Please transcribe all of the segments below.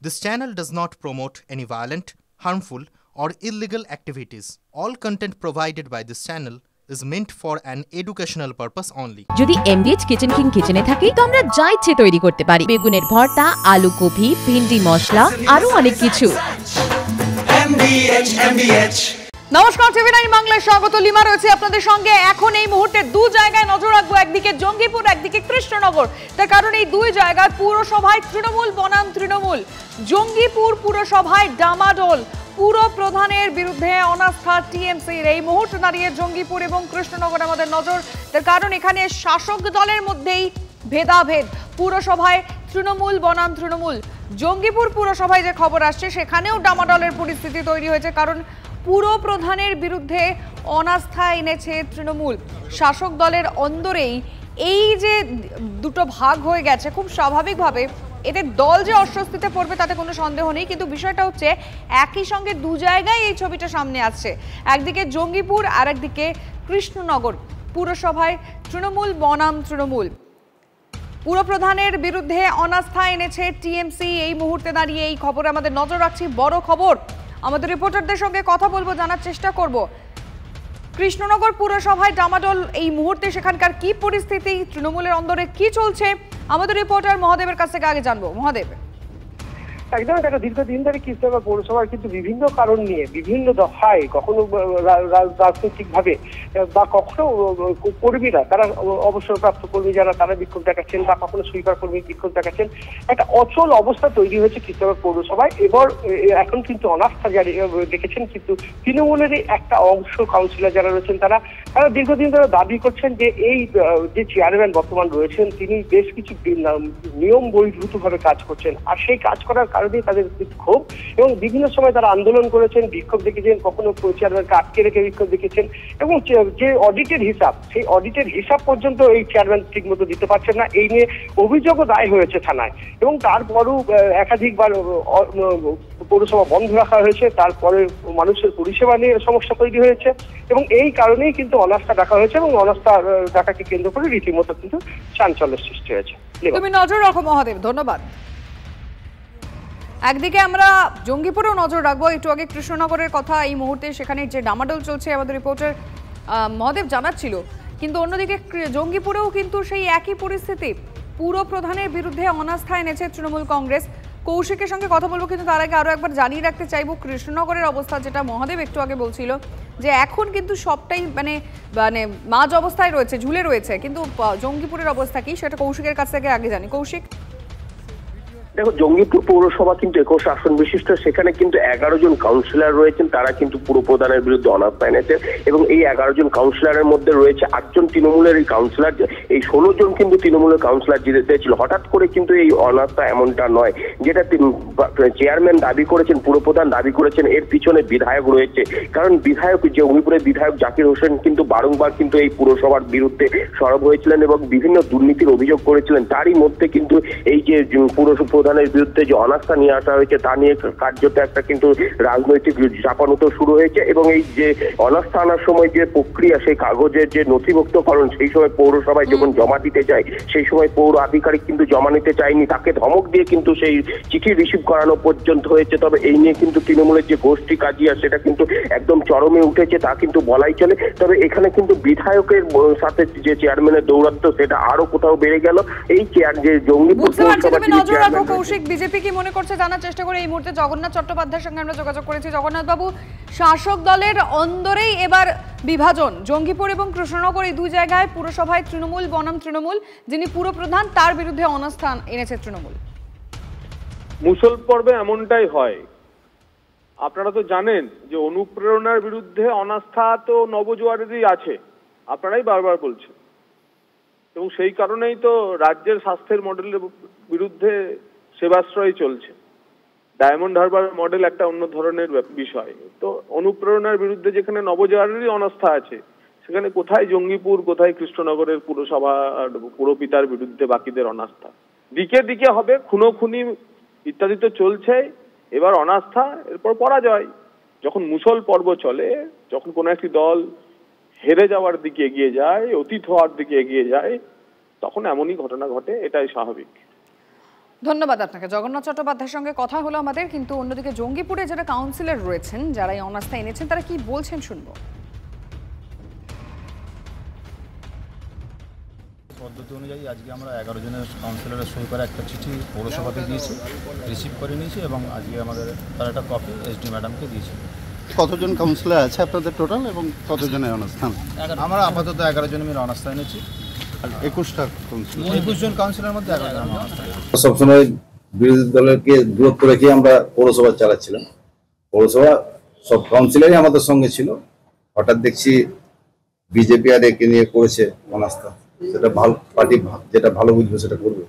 This channel does not promote any violent, harmful, or illegal activities. All content provided by this channel is meant for an educational purpose only. যদি MDH kitchen king কিচেনে থাকি তো আমরা যা ইচ্ছে তৈরি করতে পারি। বেগুনের ভর্তা, আলু কপি, ভিন্ডি মশলা, আরো অনেক কিছু। নমস্কার, টিভি 9 বাংলায় স্বাগত। লিমা রয়েছে আপনাদের সঙ্গে। এখন এই মুহূর্তে দু জায়গায় নজর রাখবো, একদিকে জঙ্গিপুর, একদিকে কৃষ্ণনগর। তার কারণ এই দুই জায়গার পুরসভায় তৃণমূল বনাম তৃণমূল। জঙ্গিপুর পুরসভায় ডামাডোল, পুর প্রধানের বিরুদ্ধে অনাস্থা টিএমসির। এই মুহূর্তে দাঁড়িয়ে জঙ্গিপুর এবং কৃষ্ণনগর আমাদের নজর। তার কারণ এখানে শাসক দলের মধ্যেই ভেদাভেদ। পুরসভায় তৃণমূল বনাম তৃণমূল। জঙ্গিপুর পুরসভায় যে খবর আসছে সেখানেও ডামাডোলের পরিস্থিতি তৈরি হয়েছে, কারণ পুর প্রধানের বিরুদ্ধে অনাস্থা এনেছে তৃণমূল। শাসক দলের অন্দরেই এই যে দুটো ভাগ হয়ে গেছে, খুব স্বাভাবিকভাবে এতে দল যে অস্বস্তিতে পড়বে তাতে কোনো সন্দেহ নেই, কিন্তু বিষয়টা হচ্ছে একই সঙ্গে দু জায়গায় এই ছবিটা সামনে আসছে। একদিকে জঙ্গিপুর আর একদিকে কৃষ্ণনগর। পুরসভায় তৃণমূল বনাম তৃণমূল। পুরপ্রধানের বিরুদ্ধে অনাস্থা এনেছে টিএমসি। এই মুহূর্তে দাঁড়িয়ে এই খবরে আমাদের নজর রাখছি। বড় খবর, আমাদের রিপোর্টারদের সঙ্গে কথা বলবো, জানার চেষ্টা করব কৃষ্ণনগর পুরসভায় ডামাডোল। এই মুহূর্তে সেখানকার কি পরিস্থিতি, তৃণমূলের অন্দরে কি চলছে, আমাদের রিপোর্টার মহাদেবের কাছ থেকে আগে জানবো। মহাদেব, একদম একটা দীর্ঘদিন ধরে কৃষ্ণনগর পৌরসভার কিন্তু বিভিন্ন কারণ নিয়ে বিভিন্ন দফায়, কখনো রাজনৈতিক ভাবে বা কখনো কর্মীরা, তারা অবসরপ্রাপ্ত কর্মী যারা, তারা বিক্ষোভ দেখাচ্ছেন, বা কখনো সুইপার কর্মী বিক্ষোভ দেখাচ্ছেন। একটা অচল অবস্থা তৈরি হয়েছে কৃষ্ণনগর পৌরসভায়। এবার এখন কিন্তু অনাস্থা জারি দেখেছেন কিন্তু তৃণমূলেরই একটা অংশ কাউন্সিলর যারা রয়েছেন, তারা দীর্ঘদিন ধরে দাবি করছেন যে এই যে চেয়ারম্যান বর্তমান রয়েছেন তিনি বেশ কিছু নিয়ম বহির্ভূতভাবে কাজ করছেন, আর সেই কাজ করার কারণেই তাদের ক্ষোভ। এবং বিভিন্ন সময় তারা আন্দোলন করেছেন, বিক্ষোভ দেখেছেন, কখনো চেয়ারম্যানকে আটকে রেখে বিক্ষোভ দেখেছেন। এবং যে অডিটের হিসাব, সেই অডিটের হিসাব পর্যন্ত এই চেয়ারম্যান ঠিক মতো দিতে পারছেন না। এই নিয়ে অভিযোগও দায় হয়েছে থানায়। এবং তারপরও একাধিকবার পৌরসভা বন্ধ রাখা হয়েছে। তারপরে মানুষের পরিষেবা নিয়ে সমস্যা তৈরি হয়েছে, এবং এই কারণেই কিন্তু অনাস্থা ডাকা হয়েছে, এবং অনাস্থা ডাকাকে কেন্দ্র করে রীতিমতো কিন্তু চাঞ্চল্যের সৃষ্টি হয়েছে। তুমি নজর রাখো মহাদেব, ধন্যবাদ। একদিকে আমরা জঙ্গিপুরেও নজর রাখবো। একটু আগে কৃষ্ণনগরের কথা, এই মুহূর্তে সেখানে যে ডামাডোল চলছে আমাদের রিপোর্টার মহাদেব জানাচ্ছিল। কিন্তু অন্যদিকে জঙ্গিপুরেও কিন্তু সেই একই পরিস্থিতি। পুর প্রধানের বিরুদ্ধে অনাস্থা এনেছে তৃণমূল কংগ্রেস। কৌশিকের সঙ্গে কথা বলবো, কিন্তু তার আগে আরো একবার জানিয়ে রাখতে চাইবো কৃষ্ণনগরের অবস্থা, যেটা মহাদেব একটু আগে বলছিল যে এখন কিন্তু সবটাই মানে মানে মাঝ অবস্থায় রয়েছে, ঝুলে রয়েছে। কিন্তু জঙ্গিপুরের অবস্থা কি সেটা কৌশিকের কাছ থেকে আগে জানি। কৌশিক, দেখো, জঙ্গিপুর পৌরসভা কিন্তু একক শাসন বিশিষ্ট। সেখানে কিন্তু 11 জন কাউন্সিলর রয়েছেন, তারা কিন্তু পুরপ্রধানের বিরুদ্ধে অনাস্থা এনেছেন। এবং এই 11 জন কাউন্সিলরের মধ্যে রয়েছে 8 জন তৃণমূলের এই কাউন্সিলর। এই 16 জন কিন্তু তৃণমূলের কাউন্সিলর জিতে ছিল। হঠাৎ করে কিন্তু এই অনাস্থা এমনটা নয়, যেটা চেয়ারম্যান দাবি করেছেন, পুরপ্রধান দাবি করেছেন, এর পিছনে বিধায়ক রয়েছে। কারণ বিধায়ক, জঙ্গিপুরের বিধায়ক জাকির হোসেন কিন্তু বারংবার কিন্তু এই পুরসভার বিরুদ্ধে সরব হয়েছিলেন এবং বিভিন্ন দুর্নীতির অভিযোগ করেছিলেন। তারই মধ্যে কিন্তু এই যে পুরপ্রধানের বিরুদ্ধে যে অনাস্থা নিয়ে আসা হয়েছে তা নিয়ে কার্যত একটা কিন্তু রাজনৈতিক চাপানুতো শুরু হয়েছে। এবং এই যে অনাস্থা আনার সময় যে প্রক্রিয়া, সেই কাগজের যে নথিভুক্তকরণ, সেই সময় পৌরসভায় যখন জমা দিতে যায়, সেই সময় পৌর আধিকারিক কিন্তু জমা নিতে চায়নি, তাকে ধমক দিয়ে কিন্তু সেই চিঠি রিসিভ করানো পর্যন্ত হয়েছে। তবে এই নিয়ে কিন্তু তৃণমূলের যে গোষ্ঠী কাজিয়া, সেটা কিন্তু একদম চরমে উঠেছে, তা কিন্তু বলাই চলে। তবে এখানে কিন্তু বিধায়কের সাথে যে চেয়ারম্যানের দৌরাত্ম্য, সেটা আরো কোথাও বেড়ে গেল। এই চেয়ার যে জঙ্গিপুর পৌরসভা। কৌশিক, বিজেপি কি মনে করছে জানার চেষ্টা করে। এই মুহূর্তে জগন্নাথ চট্টোপাধ্যায়ের সঙ্গে আমরা যোগাযোগ করেছি। জগন্নাথ বাবু, শাসক দলের অন্দরেই এবার বিভাজন। জঙ্গিপুর এবং কৃষ্ণনগর এই দুই জায়গায় পুরসভায় তৃণমূল বনাম তৃণমূল। যিনি পুরপ্রধান তার বিরুদ্ধে অনাস্থা এনেছে তৃণমূল। মুসল পর্বে এমনটাই হয়। আপনারা তো জানেন যে অনুপ্রেরণার বিরুদ্ধে অনাস্থা তো নবজোয়ারেরই আছে, আপনারাই বারবার বলছেন। এবং সেই কারণেই তো রাজ্যের স্বাস্থ্যের মডেলের বিরুদ্ধে সেবাশ্রয় চলছে। ডায়মন্ড হারবার মডেল একটা অন্য ধরনের বিষয়। তো অনুপ্রেরণার বিরুদ্ধে যেখানে নবজোয়ারেরই অনাস্থা আছে, সেখানে কোথায় জঙ্গিপুর, কোথায় কৃষ্ণনগরের পুরসভা পুরপিতার বিরুদ্ধে বাকিদের অনাস্থা? দিকে দিকে হবে, খুনোখুনি ইত্যাদি তো চলছে। এবার অনাস্থা, এরপর পরাজয়। যখন মুসল পর্ব চলে, যখন কোনো একটি দল হেরে যাওয়ার দিকে এগিয়ে যায়, অতীত হওয়ার দিকে এগিয়ে যায়, তখন এমনই ঘটনা ঘটে, এটাই স্বাভাবিক। ধন্যবাদ আপনাকে। জগন্নাথ চট্টোপাধ্যায়ের সঙ্গে কথা হলো আমাদের, কিন্তু অন্যদিকে জঙ্গিপুরে যারা কাউন্সিলর রয়েছেন, যারা এই অনাস্থা এনেছেন, তারা কি বলছেন শুনবো। পদ্ধতি অনুযায়ী আজকে আমরা 11 জনের কাউন্সিলরের সই করে একটা চিঠি পৌরসভাকে দিয়েছি, রিসিভ করে নিয়েছি এবং আজকে আমাদের তার একটা কপি এসডি ম্যাডামকে দিয়েছি। কতজন কাউন্সিলর আছে আপনাদের টোটাল এবং কতজনের অনাস্থান? আমরা আপাতত 11 জন মিলে অনাস্থা এনেছি। আর 21টা কাউন্সিলর, 21 জন কাউন্সিলরের মধ্যে 11 জন অনাস্থা। সবসময় বিরোধী দলকে দূরত্ব রেখে আমরা পৌরসভা চালাচ্ছিলাম। পৌরসভা সব কাউন্সিলরই আমাদের সঙ্গে ছিল। হঠাৎ দেখছি বিজেপি আর একে নিয়ে করেছে অনাস্থা। সেটা ভালো, পার্টি যেটা ভালো বুঝবে সেটা করবে।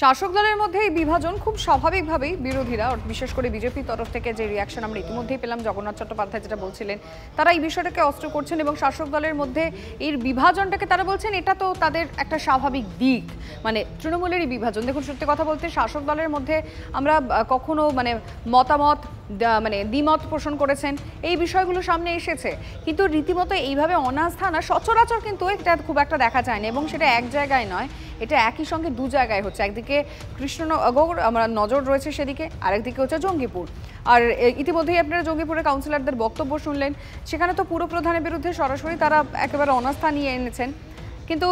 শাসক দলের মধ্যে এই বিভাজন খুব স্বাভাবিকভাবেই বিরোধীরা, বিশেষ করে বিজেপির তরফ থেকে যে রিয়াকশন আমরা ইতিমধ্যেই পেলাম, জগন্নাথ চট্টোপাধ্যায় যেটা বলছিলেন, তারা এই বিষয়টাকে অস্ত্র করছেন এবং শাসক দলের মধ্যে এই বিভাজনটাকে তারা বলছেন এটা তো তাদের একটা স্বাভাবিক দিক, মানে তৃণমূলেরই বিভাজন। দেখুন, সত্যি কথা বলতে শাসক দলের মধ্যে আমরা কখনো মতামত দ্বিমত পোষণ করেছেন, এই বিষয়গুলো সামনে এসেছে, কিন্তু রীতিমতো এইভাবে অনাস্থা না সচরাচর কিন্তু এটা খুব একটা দেখা যায় না, এবং সেটা এক জায়গায় নয়, এটা একই সঙ্গে দু জায়গায় হচ্ছে। একদিকে কৃষ্ণনগর আমরা নজর রয়েছে সেদিকে, আরেকদিকে হচ্ছে জঙ্গিপুর। আর ইতিমধ্যেই আপনারা জঙ্গিপুরের কাউন্সিলরদের বক্তব্য শুনলেন, সেখানে তো পুরপ্রধানের বিরুদ্ধে সরাসরি তারা একেবারে অনাস্থা নিয়ে এনেছেন, কিন্তু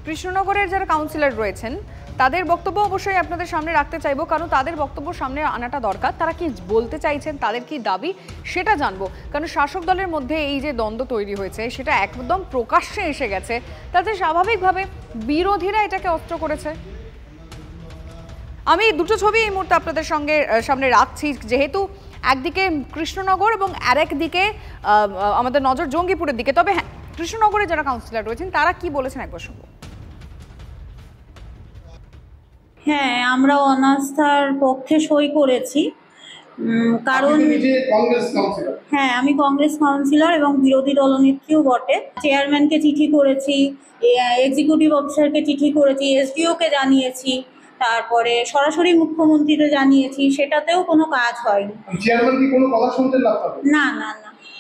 কৃষ্ণনগরের যারা কাউন্সিলর রয়েছেন তাদের বক্তব্য অবশ্যই আপনাদের সামনে রাখতে চাইবো, কারণ তাদের বক্তব্য সামনে আনাটা দরকার। তারা কি বলতে চাইছেন, তাদের কি দাবি, সেটা জানবো। কারণ শাসক দলের মধ্যে এই যে দ্বন্দ্ব তৈরি হয়েছে সেটা একদম প্রকাশ্যে এসে গেছে, তাতে স্বাভাবিকভাবে বিরোধীরা এটাকে অস্ত্র করেছে। আমি দুটো ছবি এই মুহূর্তে আপনাদের সামনে রাখছি, যেহেতু একদিকে কৃষ্ণনগর এবং আরেকদিকে আমাদের নজর জঙ্গিপুরের দিকে। তবে হ্যাঁ, কৃষ্ণনগরে যারা কাউন্সিলর রয়েছেন তারা কি বলেছেন একবার শুনবো। হ্যাঁ, আমরা অনাস্থার পক্ষে সই করেছি, কারণ হ্যাঁ, আমি কংগ্রেস কাউন্সিলর এবং বিরোধী দলনেত্রীও বটে। চেয়ারম্যানকে চিঠি করেছি, এক্সিকিউটিভ অফিসারকে চিঠি করেছি, এসডিওকে জানিয়েছি, তারপরে সরাসরি মুখ্যমন্ত্রীকে জানিয়েছি, সেটাতেও কোনো কাজ হয়নি। চেয়ারম্যান কি কোনো কথা শুনতেন না? না,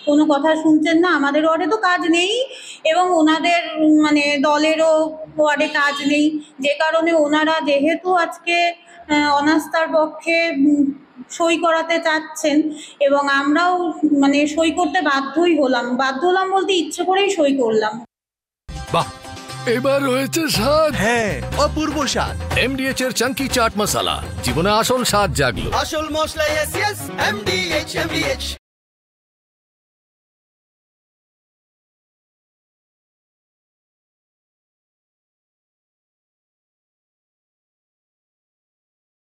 কোনো কথা শুনছেন না। আমাদের ওয়ার্ডে তো কাজ নেই এবং ওনাদের দলেরও ওয়ার্ডে কাজ নেই, যে কারণে ওনারা যেহেতু আজকে অনাস্থার পক্ষে সই করাতে চাচ্ছেন এবং আমরাও সই করতে বাধ্যই হলাম বলতে ইচ্ছে করেই সই করলাম। বাহ, এবার হয়েছে স্বাদ। হ্যাঁ, অপূর্ব স্বাদ। এমডিএচ এর চাঙ্কি চাট মশলা, জীবনে আসল স্বাদ জাগলো। আসল মশলা, এমডিএচ।